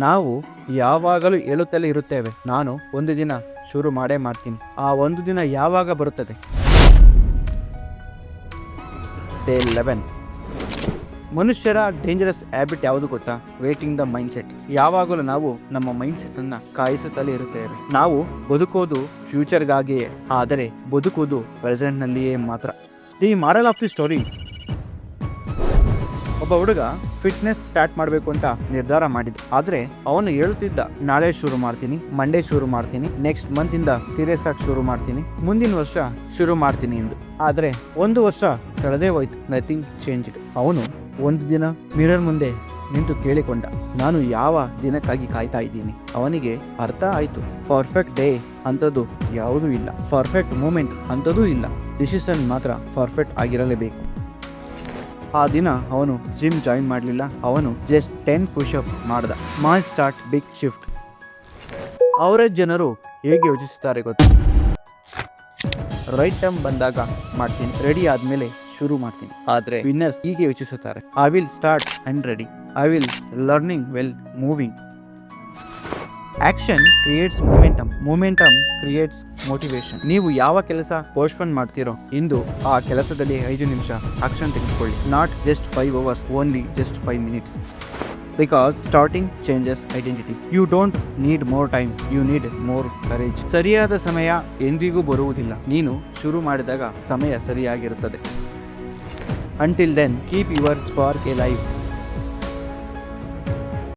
ನಾವು ಯಾವಾಗಲೂ ಹೇಳುತ್ತಲೇ ಇರುತ್ತೇವೆ, ನಾನು ಒಂದು ದಿನ ಶುರು ಮಾಡೇ ಮಾಡ್ತೀನಿ. ಆ ಒಂದು ದಿನ ಯಾವಾಗ ಬರುತ್ತದೆ? ಡೇ 11. ಮನುಷ್ಯರ ಡೇಂಜರಸ್ ಹ್ಯಾಬಿಟ್ ಯಾವುದು ಗೊತ್ತಾ? Waiting the mindset. ಯಾವಾಗಲೂ ನಾವು ನಮ್ಮ ಮೈಂಡ್ಸೆಟ್ ಅನ್ನ ಕಾಯಿಸುತ್ತಲೇ ಇರುತ್ತೇವೆ. ನಾವು ಬದುಕೋದು ಫ್ಯೂಚರ್ಗಾಗಿಯೇ, ಆದರೆ ಬದುಕೋದು ಪ್ರೆಸೆಂಟ್ ನಲ್ಲಿಯೇ ಮಾತ್ರ. The moral of the story, ಒಬ್ಬ ಹುಡುಗ ಫಿಟ್ನೆಸ್ ಸ್ಟಾರ್ಟ್ ಮಾಡಬೇಕು ಅಂತ ನಿರ್ಧಾರ ಮಾಡಿದ. ಆದರೆ ಅವನು ಹೇಳುತ್ತಿದ್ದ, ನಾಳೆ ಶುರು ಮಾಡ್ತೀನಿ, ಮಂಡೇ ಶುರು ಮಾಡ್ತೀನಿ, ನೆಕ್ಸ್ಟ್ ಮಂತ್ ಇಂದ ಸೀರಿಯಸ್ ಆಗಿ ಶುರು ಮಾಡ್ತೀನಿ, ಮುಂದಿನ ವರ್ಷ ಶುರು ಮಾಡ್ತೀನಿ ಎಂದು. ಆದರೆ ಒಂದು ವರ್ಷ ಕಳೆದೇ ಹೋಯ್ತು. Nothing changed. ಅವನು ಒಂದು ದಿನ ಮಿರರ್ ಮುಂದೆ ನಿಂತು ಕೇಳಿಕೊಂಡ, ನಾನು ಯಾವ ದಿನಕ್ಕಾಗಿ ಕಾಯ್ತಾ ಇದ್ದೀನಿ? ಅವನಿಗೆ ಅರ್ಥ ಆಯ್ತು, ಪರ್ಫೆಕ್ಟ್ ಡೇ ಅಂಥದ್ದು ಯಾವುದೂ ಇಲ್ಲ, ಪರ್ಫೆಕ್ಟ್ ಮೂಮೆಂಟ್ ಅಂಥದ್ದೂ ಇಲ್ಲ, ಡಿಸಿಷನ್ ಮಾತ್ರ ಪರ್ಫೆಕ್ಟ್ ಆಗಿರಲೇಬೇಕು. ಆ ದಿನ ಅವನು ಜಿಮ್ ಜಾಯಿನ್ ಮಾಡಲಿಲ್ಲ. ಅವನು ಜಸ್ಟ್ 10 ಪುಷಪ್ ಮಾಡ್ದ. Small start big shift. Average ಜನರು ಹೇಗೆ ಯೋಚಿಸುತ್ತಾರೆ ಗೊತ್ತಾ? ರೈಟ್ ಟೈಮ್ ಬಂದಾಗ ಮಾಡ್ತೀನಿ, ರೆಡಿ ಆದ್ಮೇಲೆ ಶುರು ಮಾಡ್ತೀನಿ. ಆದ್ರೆ ವಿನ್ನರ್ಸ್ ಹೀಗೆ ಯೋಚಿಸುತ್ತಾರೆ, I will start and ready, I will learning well moving. Action creates momentum, momentum creates motivation. ನೀವು ಯಾವ ಕೆಲಸ ಪೋಸ್ಟ್ಪೋನ್ ಮಾಡ್ತೀರೋ, ಇಂದು ಆ ಕೆಲಸದಲ್ಲಿ 5 ನಿಮಿಷ ಆಕ್ಷನ್ ತೆಗೆದುಕೊಳ್ಳಿ. Not just 5 hours, only just 5 minutes. Because starting changes identity. You don't need more time, you need more courage. ಸರಿಯಾದ ಸಮಯ ಎಂದಿಗೂ ಬರುವುದಿಲ್ಲ, ನೀನು ಶುರು ಮಾಡಿದಾಗ ಸಮಯ ಸರಿಯಾಗಿರುತ್ತದೆ. Until then, keep your spark alive.